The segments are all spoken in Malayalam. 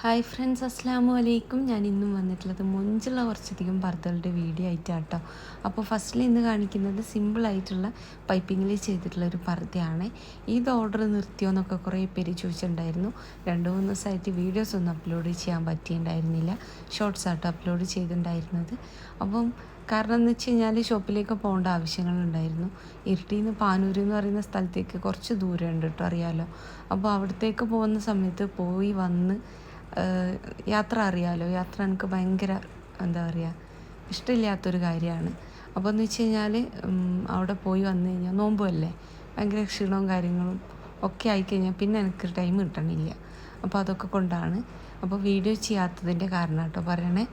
ഹായ് ഫ്രണ്ട്സ്, അസ്സാമു അലൈക്കും. ഞാൻ ഇന്നും വന്നിട്ടുള്ളത് മൊഞ്ചുള്ള കുറച്ചധികം പർദ്ദകളുടെ വീഡിയോ ആയിട്ടാണ് കേട്ടോ. അപ്പോൾ ഫസ്റ്റിൽ ഇന്ന് കാണിക്കുന്നത് സിമ്പിളായിട്ടുള്ള പൈപ്പിങ്ങിൽ ചെയ്തിട്ടുള്ള ഒരു പർദ്ദയാണ്. ഇത് ഓർഡർ നിർത്തിയോ എന്നൊക്കെ കുറേ പേര് ചോദിച്ചിട്ടുണ്ടായിരുന്നു. 2-3 ദിവസമായിട്ട് വീഡിയോസ് ഒന്നും അപ്ലോഡ് ചെയ്യാൻ പറ്റിയിട്ടുണ്ടായിരുന്നില്ല. ഷോർട്സ് ആട്ടോ അപ്ലോഡ് ചെയ്തിട്ടുണ്ടായിരുന്നത്. അപ്പം കാരണം എന്ന് വെച്ച് കഴിഞ്ഞാൽ ഷോപ്പിലേക്ക് പോകേണ്ട ആവശ്യങ്ങളുണ്ടായിരുന്നു. ഇരിട്ടിയിൽ നിന്ന് പാനൂർ എന്ന് പറയുന്ന സ്ഥലത്തേക്ക് കുറച്ച് ദൂരമുണ്ട് കേട്ടോ, അറിയാമല്ലോ. അപ്പോൾ അവിടത്തേക്ക് പോകുന്ന സമയത്ത് പോയി വന്ന് യാത്ര അറിയാമല്ലോ, യാത്ര എനിക്ക് ഭയങ്കര എന്താ പറയുക ഇഷ്ടമില്ലാത്തൊരു കാര്യമാണ്. അപ്പോൾ എന്ന് വെച്ച് കഴിഞ്ഞാൽ അവിടെ പോയി വന്നു കഴിഞ്ഞാൽ നോമ്പുമല്ലേ, ഭയങ്കര ക്ഷീണവും കാര്യങ്ങളും ഒക്കെ ആയിക്കഴിഞ്ഞാൽ പിന്നെ എനിക്ക് ടൈം കിട്ടണില്ല. അപ്പോൾ അതൊക്കെ കൊണ്ടാണ് അപ്പോൾ വീഡിയോ ചെയ്യാത്തതിൻ്റെ കാരണം കേട്ടോ പറയണേ.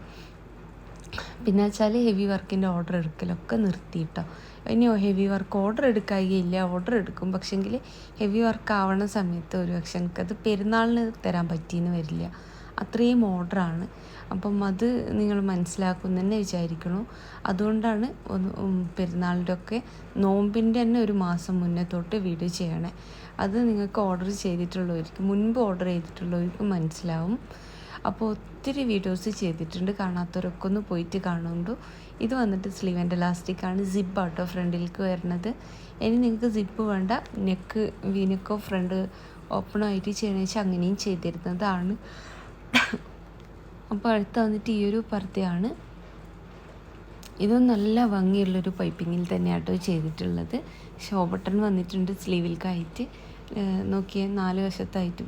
പിന്നെ വെച്ചാൽ ഹെവി വർക്കിൻ്റെ ഓർഡർ എടുക്കലൊക്കെ നിർത്തിയിട്ടോ. ഇനി ഹെവി വർക്ക് ഓർഡർ എടുക്കുകയില്ല, ഓർഡർ എടുക്കും, പക്ഷേങ്കിൽ ഹെവി വർക്ക് ആവണ സമയത്ത് ഒരു പക്ഷെ എനിക്കത് പെരുന്നാളിന് തരാൻ പറ്റിയെന്ന് വരില്ല, അത്രയും ഓർഡറാണ്. അപ്പം അത് നിങ്ങൾ മനസ്സിലാക്കും തന്നെ വിചാരിക്കണു. അതുകൊണ്ടാണ് പെരുന്നാളിൻ്റെ ഒക്കെ നോമ്പിൻ്റെ തന്നെ ഒരു മാസം മുന്നേ തൊട്ട് വീഡിയോ ചെയ്യണേ. അത് നിങ്ങൾക്ക് ഓർഡർ ചെയ്തിട്ടുള്ളവർക്ക്, മുൻപ് ഓർഡർ ചെയ്തിട്ടുള്ളവർക്ക് മനസ്സിലാവും. അപ്പോൾ ഒത്തിരി വീഡിയോസ് ചെയ്തിട്ടുണ്ട്, കാണാത്തവരൊക്കെ ഒന്ന് പോയിട്ട് കാണുന്നുണ്ട്. ഇത് വന്നിട്ട് സ്ലീവ് ആൻഡ് ഇലാസ്റ്റിക്കാണ്, സിബ് ആട്ടോ ഫ്രണ്ടിലേക്ക് വരുന്നത്. ഇനി നിങ്ങൾക്ക് സിബ് വേണ്ട, വീനക്കോ ഫ്രണ്ട് ഓപ്പണോ ആയിട്ട് ചെയ്യണമെന്ന് വെച്ചാൽ അങ്ങനെയും ചെയ്തിരുന്നതാണ്. അപ്പോൾ അടുത്ത് വന്നിട്ട് ഈ ഒരു പർദ്ദയാണ്. ഇതും നല്ല ഭംഗിയുള്ളൊരു പൈപ്പിങ്ങിൽ തന്നെയാട്ടോ ചെയ്തിട്ടുള്ളത്. ഷോ ബട്ടൺ വന്നിട്ടുണ്ട് സ്ലീവിൽക്കായിട്ട്. നോക്കിയേ, 4 വശത്തായിട്ടും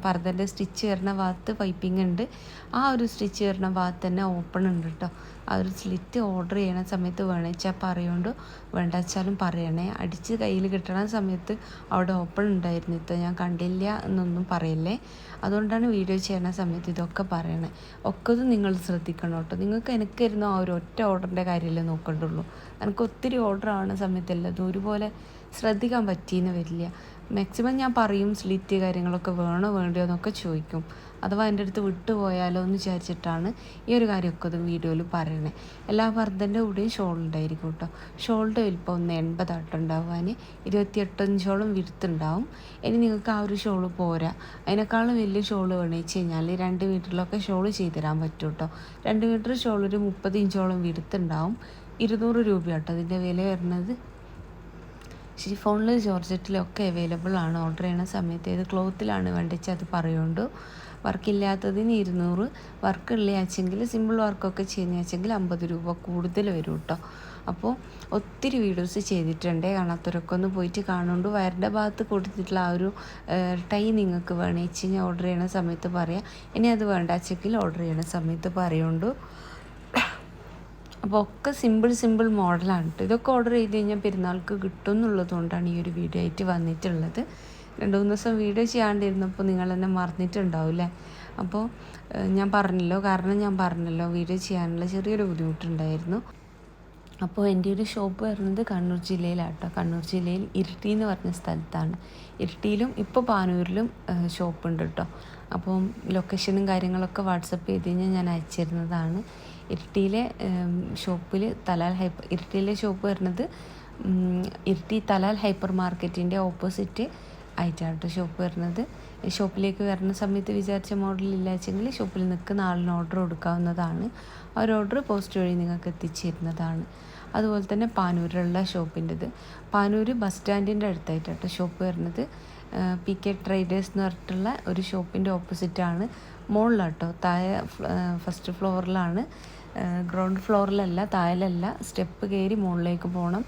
പർദ്ദൻ്റെ സ്റ്റിച്ച് വരുന്ന ഭാഗത്ത് പൈപ്പിംഗ് ഉണ്ട്. ആ ഒരു സ്റ്റിച്ച് വരുന്ന ഭാഗത്ത് തന്നെ ഓപ്പൺ ഉണ്ട് കേട്ടോ. ആ ഒരു സ്ലിറ്റ് ഓർഡർ ചെയ്യണ സമയത്ത് വേണമെച്ചാൽ പറയുകൊണ്ട്, വേണ്ട വെച്ചാലും പറയണേ. അടിച്ച് കയ്യിൽ കിട്ടണ സമയത്ത് അവിടെ ഓപ്പൺ ഉണ്ടായിരുന്നു, ഇപ്പം ഞാൻ കണ്ടില്ല എന്നൊന്നും പറയല്ലേ. അതുകൊണ്ടാണ് വീഡിയോ ചെയ്യണ സമയത്ത് ഇതൊക്കെ പറയണേ. ഒക്കെ ഇത് നിങ്ങൾ ശ്രദ്ധിക്കണം കേട്ടോ. നിങ്ങൾക്ക് എനിക്കിരുന്ന ആ ഒരു ഒറ്റ ഓർഡറിൻ്റെ കാര്യമല്ലേ നോക്കണ്ടുള്ളൂ. എനിക്ക് ഒത്തിരി ഓർഡർ ആവുന്ന സമയത്തല്ല ഇത് ഒരുപോലെ ശ്രദ്ധിക്കാൻ പറ്റിയെന്ന് വരില്ല. മാക്സിമം ഞാൻ പറയും സ്ലിറ്റ് കാര്യങ്ങളൊക്കെ വേണോ വേണ്ടയോ എന്നൊക്കെ ചോദിക്കും. അഥവാ എൻ്റെ അടുത്ത് വിട്ടുപോയാലോ എന്ന് വിചാരിച്ചിട്ടാണ് ഈ ഒരു കാര്യമൊക്കെ ഇത് വീഡിയോയിൽ പറയണേ. എല്ലാ പർദ്ദൻ്റെ കൂടെയും ഷോൾ ഉണ്ടായിരിക്കും കേട്ടോ. ഷോളിൻ്റെ വലിപ്പം 1,80 ഉണ്ടാവാൻ 28 ഇഞ്ചോളം വിടുത്തുണ്ടാവും. ഇനി നിങ്ങൾക്ക് ആ ഒരു ഷോള് പോരാ, അതിനേക്കാളും വലിയ ഷോള് വേണമെന്ന് വെച്ച് കഴിഞ്ഞാൽ 2 മീറ്ററിലൊക്കെ ഷോള് ചെയ്ത് തരാൻ പറ്റും കേട്ടോ. 2 മീറ്റർ ഷോൾ ഒരു 30 ഇഞ്ചോളം വിടുത്തുണ്ടാവും. 200 രൂപ കേട്ടോ അതിൻ്റെ വില വരുന്നത്. ഷിഫോണിൽ ജോർജറ്റിലൊക്കെ അവൈലബിൾ ആണ്. ഓർഡർ ചെയ്യുന്ന സമയത്ത് ഏത് ക്ലോത്തിലാണ് വേണ്ടിച്ച് അത് പറയുകൊണ്ട്. വർക്കില്ലാത്തതിന് 200, വർക്കുള്ളയാച്ചെങ്കിൽ സിമ്പിൾ വർക്കൊക്കെ ചെയ്യുന്നതെങ്കിൽ 50 രൂപ കൂടുതൽ വരും കേട്ടോ. അപ്പോൾ ഒത്തിരി വീഡിയോസ് ചെയ്തിട്ടുണ്ട്, കാണാത്തവരൊക്കെ ഒന്ന് പോയിട്ട് കാണുന്നുണ്ട്. വയറിൻ്റെ ഭാഗത്ത് കൊടുത്തിട്ടുള്ള ആ ഒരു ടൈ നിങ്ങൾക്ക് വേണമെന്ന് വെച്ച് കഴിഞ്ഞാൽ ഓർഡർ ചെയ്യണ സമയത്ത് പറയാം. ഇനി അത് വേണ്ടാച്ചെങ്കിൽ ഓർഡർ ചെയ്യണ സമയത്ത് പറയുന്നുണ്ട്. അപ്പോൾ ഒക്കെ സിമ്പിൾ മോഡലാണ് കേട്ടോ. ഇതൊക്കെ ഓർഡർ ചെയ്ത് കഴിഞ്ഞാൽ പെരുന്നാൾക്ക് കിട്ടും എന്നുള്ളത് കൊണ്ടാണ് ഈ ഒരു വീഡിയോ ആയിട്ട് വന്നിട്ടുള്ളത്. 2-3 ദിവസം വീഡിയോ ചെയ്യാണ്ടിരുന്നപ്പോൾ നിങ്ങൾ എന്നെ മറന്നിട്ടുണ്ടാവില്ലേ. അപ്പോൾ ഞാൻ പറഞ്ഞല്ലോ വീഡിയോ ചെയ്യാനുള്ള ചെറിയൊരു ബുദ്ധിമുട്ടുണ്ടായിരുന്നു. അപ്പോൾ എൻ്റെ ഒരു ഷോപ്പ് വരുന്നത് കണ്ണൂർ ജില്ലയിലാട്ടോ. കണ്ണൂർ ജില്ലയിൽ ഇരിട്ടി എന്ന് പറഞ്ഞ സ്ഥലത്താണ്. ഇരിട്ടിയിലും ഇപ്പോൾ പാനൂരിലും ഷോപ്പുണ്ട് കേട്ടോ. അപ്പം ലൊക്കേഷനും കാര്യങ്ങളൊക്കെ വാട്സപ്പ് ചെയ്ത് കഴിഞ്ഞാൽ ഞാൻ അയച്ചിരുന്നതാണ്. ഇരിട്ടിയിലെ ഷോപ്പിൽ ഇരിട്ടിയിലെ ഷോപ്പ് വരുന്നത് ഇരിട്ടി തലാൽ ഹൈപ്പർ മാർക്കറ്റിൻ്റെ ഓപ്പോസിറ്റ് ആയിട്ടാണ് ഷോപ്പ് വരുന്നത്. ഷോപ്പിലേക്ക് വരുന്ന സമയത്ത് വിചാരിച്ച മോഡലില്ല വെച്ചെങ്കിൽ ഷോപ്പിൽ നിൽക്കുന്ന ആളിന് ഓർഡർ കൊടുക്കാവുന്നതാണ്. ആ ഒരു ഓർഡർ പോസ്റ്റ് വഴി നിങ്ങൾക്ക് എത്തിച്ചേരുന്നതാണ്. അതുപോലെ തന്നെ പാനൂരിലുള്ള ഷോപ്പിൻ്റെത്, പാനൂർ ബസ് സ്റ്റാൻഡിൻ്റെ അടുത്തായിട്ടാണ് ഷോപ്പ് വരുന്നത്. PK ട്രേഡേഴ്സ് എന്ന് പറഞ്ഞിട്ടുള്ള ഒരു ഷോപ്പിൻ്റെ ഓപ്പോസിറ്റാണ്. മുകളിലാട്ടോ, താഴെ ഫസ്റ്റ് ഫ്ലോറിലാണ്, ഗ്രൗണ്ട് ഫ്ലോറിലല്ല, താഴെയല്ല, സ്റ്റെപ്പ് കയറി മുകളിലേക്ക് പോകണം.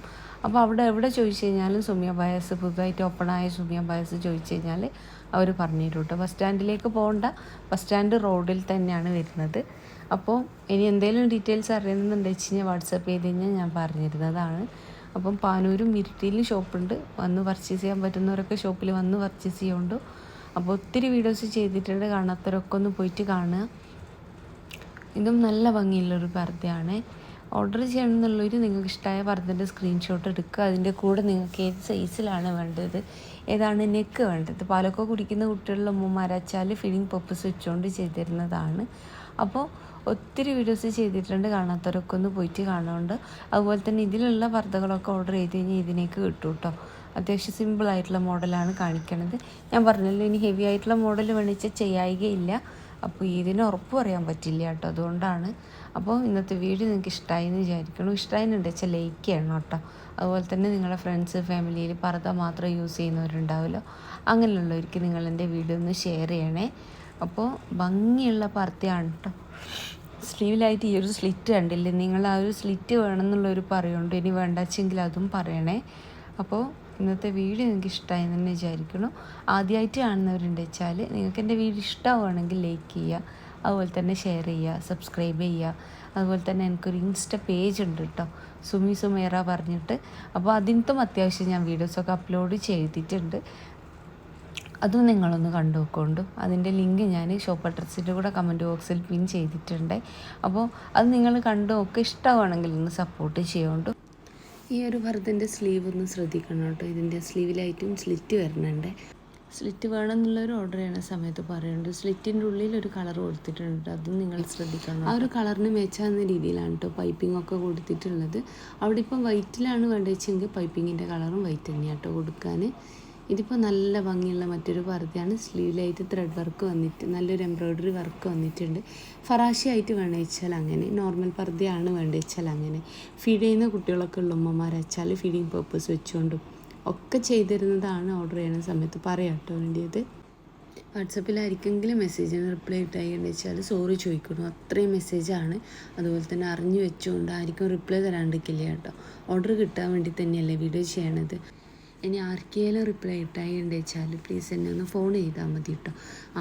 അപ്പോൾ അവിടെ എവിടെ ചോദിച്ചു കഴിഞ്ഞാലും സുമിയ ബയസ്, പുതുതായിട്ട് ഓപ്പണായ സുമിയ ബയസ് ചോദിച്ചു കഴിഞ്ഞാൽ അവർ പറഞ്ഞു തരും കേട്ടോ. ബസ് സ്റ്റാൻഡിലേക്ക് പോകേണ്ട, ബസ് സ്റ്റാൻഡ് റോഡിൽ തന്നെയാണ് വരുന്നത്. അപ്പോൾ ഇനി എന്തെങ്കിലും ഡീറ്റെയിൽസ് അറിയുന്നുണ്ടെന്ന് വെച്ച് കഴിഞ്ഞാൽ വാട്സപ്പ് ചെയ്ത് കഴിഞ്ഞാൽ ഞാൻ പറഞ്ഞിരുന്നതാണ്. അപ്പം പാനൂരും ഇരിട്ടിയിലും ഷോപ്പുണ്ട്. വന്ന് പർച്ചേസ് ചെയ്യാൻ പറ്റുന്നവരൊക്കെ ഷോപ്പിൽ വന്ന് പർച്ചേസ് ചെയ്യുന്നുണ്ട്. അപ്പോൾ ഒത്തിരി വീഡിയോസ് ചെയ്തിട്ടുണ്ട്, കാണാത്തവരൊക്കെ ഒന്ന് പോയിട്ട് കാണുക. ഇതും നല്ല ഭംഗിയുള്ളൊരു പർദ്ദയാണ്. ഓർഡർ ചെയ്യണമെന്നുള്ളവർ നിങ്ങൾക്ക് ഇഷ്ടമായ പർദ്ദൻ്റെ സ്ക്രീൻഷോട്ട് എടുക്കുക. അതിൻ്റെ കൂടെ നിങ്ങൾക്ക് ഏത് സൈസിലാണ് വേണ്ടത്, ഏതാണ് നെക്ക് വേണ്ടത്. പാലൊക്കെ കുടിക്കുന്ന കുട്ടികളുടെ ഉമ്മമാരാച്ചാൽ ഫീഡിങ് പർപ്പസ് വെച്ചുകൊണ്ട് ചെയ്തിരുന്നതാണ്. അപ്പോൾ ഒത്തിരി വീഡിയോസ് ചെയ്തിട്ടുണ്ട്, കാണാത്തവരൊക്കെ ഒന്ന് പോയിട്ട് കാണുന്നുണ്ട്. അതുപോലെ തന്നെ ഇതിലുള്ള പർദ്ദകളൊക്കെ ഓർഡർ ചെയ്ത് കഴിഞ്ഞാൽ ഇതിനേക്ക് കിട്ടും കേട്ടോ. അത്യാവശ്യം സിമ്പിളായിട്ടുള്ള മോഡലാണ് കാണിക്കണത്. ഞാൻ പറഞ്ഞല്ലോ ഇനി ഹെവി ആയിട്ടുള്ള മോഡൽ വേണിച്ചാൽ ചെയ്യായികയില്ല. അപ്പോൾ ഇതിന് ഉറപ്പ് പറയാൻ പറ്റില്ല കേട്ടോ, അതുകൊണ്ടാണ്. അപ്പോൾ ഇന്നത്തെ വീഡിയോ നിങ്ങൾക്ക് ഇഷ്ടമായി എന്ന് വിചാരിക്കണം. ഇഷ്ടമായിന്നുണ്ട് വെച്ചാൽ ലൈക്ക് ചെയ്യണം കേട്ടോ. അതുപോലെ തന്നെ നിങ്ങളുടെ ഫ്രണ്ട്സ് ഫാമിലിയിൽ പർദ്ദ മാത്രം യൂസ് ചെയ്യുന്നവരുണ്ടാവുമല്ലോ, അങ്ങനെയുള്ളവർക്ക് നിങ്ങളെൻ്റെ വീഡിയോ ഒന്ന് ഷെയർ ചെയ്യണേ. അപ്പോൾ ഭംഗിയുള്ള പർദ്ദയാണ് കേട്ടോ. സ്ലീവിലായിട്ട് ഈ ഒരു സ്ലിറ്റ് കണ്ടില്ലേ, നിങ്ങൾ ആ ഒരു സ്ലിറ്റ് വേണമെന്നുള്ളൊരു പറയുന്നുണ്ട്. ഇനി വേണ്ടെങ്കിൽ അതും പറയണേ. അപ്പോൾ ഇന്നത്തെ വീഡിയോ നിങ്ങൾക്ക് ഇഷ്ടമായി എന്ന് വിചാരിക്കണം. ആദ്യമായിട്ട് കാണുന്നവരുണ്ട് വെച്ചാൽ നിങ്ങൾക്ക് എൻ്റെ വീഡിയോ ഇഷ്ടമാവുകയാണെങ്കിൽ ലൈക്ക് ചെയ്യുക, അതുപോലെ തന്നെ ഷെയർ ചെയ്യുക, സബ്സ്ക്രൈബ് ചെയ്യുക. അതുപോലെ തന്നെ എനിക്കൊരു ഇൻസ്റ്റ പേജ് ഉണ്ട് കേട്ടോ, സുമി സുമേറ പറഞ്ഞിട്ട്. അപ്പോൾ അതിനകത്തും അത്യാവശ്യം ഞാൻ വീഡിയോസൊക്കെ അപ്ലോഡ് ചെയ്തിട്ടുണ്ട്. അതും നിങ്ങളൊന്ന് കണ്ടു നോക്കൊണ്ടു. അതിൻ്റെ ലിങ്ക് ഞാൻ ഷോപ്പ് അഡ്രസ്സിൻ്റെ കൂടെ കമൻറ്റ് ബോക്സിൽ പിൻ ചെയ്തിട്ടുണ്ട്. അപ്പോൾ അത് നിങ്ങൾ കണ്ടു നോക്കുക. ഇഷ്ടമാണെങ്കിൽ ഒന്ന് സപ്പോർട്ട് ചെയ്യുകൊണ്ടു. ഈ ഒരു പർദ്ദൻ്റെ സ്ലീവ് ഒന്ന് ശ്രദ്ധിക്കണം കേട്ടോ. ഇതിൻ്റെ സ്ലീവിലായിട്ടും സ്ലിറ്റ് വരുന്നുണ്ട്. സ്ലിറ്റ് വേണമെന്നുള്ളൊരു ഓർഡർ ചെയ്യുന്ന സമയത്ത് പറയുന്നുണ്ട്. സ്ലിറ്റിൻ്റെ ഉള്ളിൽ ഒരു കളർ കൊടുത്തിട്ടുണ്ട്, അതും നിങ്ങൾ ശ്രദ്ധിക്കണം. ആ ഒരു കളറിന് മെച്ചാകുന്ന രീതിയിലാണ് കേട്ടോ പൈപ്പിംഗ് ഒക്കെ കൊടുത്തിട്ടുള്ളത്. അവിടെ ഇപ്പം വൈറ്റിലാണ് വേണ്ടതെങ്കിൽ പൈപ്പിങ്ങിൻ്റെ കളറും വൈറ്റ് തന്നെയാണ് കേട്ടോ കൊടുക്കാൻ. ഇതിപ്പോൾ നല്ല ഭംഗിയുള്ള മറ്റൊരു പർദ്ദയാണ്. സ്ലീവിലായിട്ട് ത്രെഡ് വർക്ക് വന്നിട്ട് നല്ലൊരു എംബ്രോയ്ഡറി വർക്ക് വന്നിട്ടുണ്ട്. ഫറാശിയായിട്ട് വേണമെന്ന് വെച്ചാൽ അങ്ങനെ, നോർമൽ പർദ്ദയാണ് വേണ്ടത് വെച്ചാൽ അങ്ങനെ, ഫീഡ് ചെയ്യുന്ന കുട്ടികളൊക്കെ ഉള്ള ഉമ്മമാരച്ചാൽ ഫീഡിങ് പർപ്പസ് വെച്ചുകൊണ്ടും ഒക്കെ ചെയ്തിരുന്നതാണ്. ഓർഡർ ചെയ്യുന്ന സമയത്ത് പറയാം കേട്ടോ വേണ്ടിയത്. വാട്സപ്പിലായിരിക്കെങ്കിലും മെസ്സേജിന് റിപ്ലൈ ഇട്ടായെന്ന് വെച്ചാൽ സോറി ചോദിക്കണം, അത്രയും മെസ്സേജാണ്. അതുപോലെ തന്നെ അറിഞ്ഞു വെച്ചുകൊണ്ട് ആർക്കും റിപ്ലൈ തരാണ്ടിരിക്കില്ല കേട്ടോ. ഓർഡർ കിട്ടാൻ വേണ്ടി തന്നെയല്ലേ വീഡിയോ ചെയ്യണത്. ഇനി ആർക്കെങ്കിലും റിപ്ലൈ ഇട്ടായിണ്ട് വെച്ചാൽ പ്ലീസ് എന്നെ ഒന്ന് ഫോൺ ചെയ്താൽ മതി കേട്ടോ.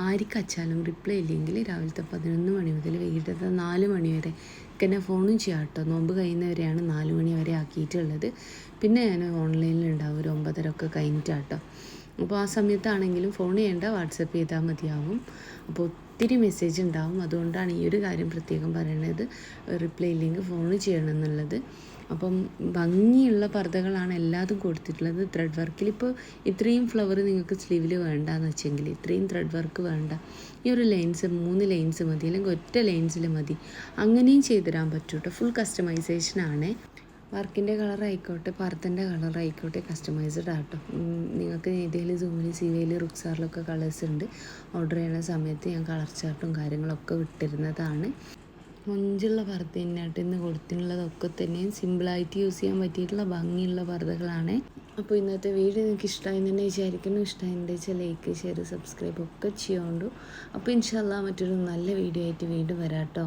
ആർക്കച്ചാലും റിപ്ലൈ ഇല്ലെങ്കിൽ രാവിലത്തെ 11 മണി മുതൽ വൈകിട്ടത്തെ 4 മണി വരെ എന്നെ ഫോണും ചെയ്യാം കേട്ടോ. നോമ്പ് കഴിയുന്നവരെയാണ് 4 മണി വരെ ആക്കിയിട്ടുള്ളത്. പിന്നെ ഞാൻ ഓൺലൈനിലുണ്ടാവും ഒരു 9:30 ഒക്കെ കഴിഞ്ഞിട്ടാട്ടോ. അപ്പോൾ ആ സമയത്താണെങ്കിലും ഫോൺ ചെയ്യേണ്ട, വാട്സപ്പ് ചെയ്താൽ മതിയാവും. അപ്പോൾ ഒത്തിരി മെസ്സേജ് ഉണ്ടാവും. അതുകൊണ്ടാണ് ഈ ഒരു കാര്യം പ്രത്യേകം പറയണത്, റിപ്ലൈ ഇല്ലെങ്കിൽ ഫോൺ ചെയ്യണം എന്നുള്ളത്. അപ്പം ഭംഗിയുള്ള പർദ്ദകളാണ് എല്ലാതും കൊടുത്തിട്ടുള്ളത്. ത്രെഡ് വർക്കിൽ ഇപ്പോൾ ഇത്രയും ഫ്ലവർ നിങ്ങൾക്ക് സ്ലീവിൽ വേണ്ടാന്ന് വെച്ചെങ്കിൽ ഇത്രയും ത്രെഡ് വർക്ക് വേണ്ട. ഈ ഒരു ലൈൻസ് 3 ലൈൻസ് മതി, അല്ലെങ്കിൽ ഒറ്റ ലൈൻസിൽ മതി, അങ്ങനെയും ചെയ്തുതരാൻ പറ്റും കേട്ടോ. ഫുൾ കസ്റ്റമൈസേഷനാണ്. വർക്കിൻ്റെ കളറായിക്കോട്ടെ പർദ്ദൻ്റെ കളറായിക്കോട്ടെ കസ്റ്റമൈസ്ഡ് ആട്ടോ. നിങ്ങൾക്ക് ഏതെങ്കിലും സൂമിൽ സിവയിൽ റുക്സാറിലൊക്കെ കളേഴ്സ് ഉണ്ട്. ഓർഡർ ചെയ്യുന്ന സമയത്ത് ഞാൻ കളർ ചാർട്ടും കാര്യങ്ങളൊക്കെ വിട്ടിരുന്നതാണ്. മൊഞ്ചുള്ള പർദ്ദ തന്നെയായിട്ട് ഇന്ന് കൊടുത്തിട്ടുള്ളതൊക്കെ തന്നെയും സിമ്പിളായിട്ട് യൂസ് ചെയ്യാൻ പറ്റിയിട്ടുള്ള ഭംഗിയുള്ള പർദ്ദകളാണ്. അപ്പോൾ ഇന്നത്തെ വീഡിയോ നിങ്ങൾക്ക് ഇഷ്ടമായി തന്നെ വിചാരിക്കുന്നു. ഇഷ്ടമായിട്ട് വെച്ചാൽ ലൈക്ക് ഷെയർ സബ്സ്ക്രൈബ് ഒക്കെ ചെയ്യുകൊണ്ടു. അപ്പോൾ ഇൻഷാ അല്ലാഹ് മറ്റൊരു നല്ല വീഡിയോ ആയിട്ട് വീണ്ടും വരാം കേട്ടോ.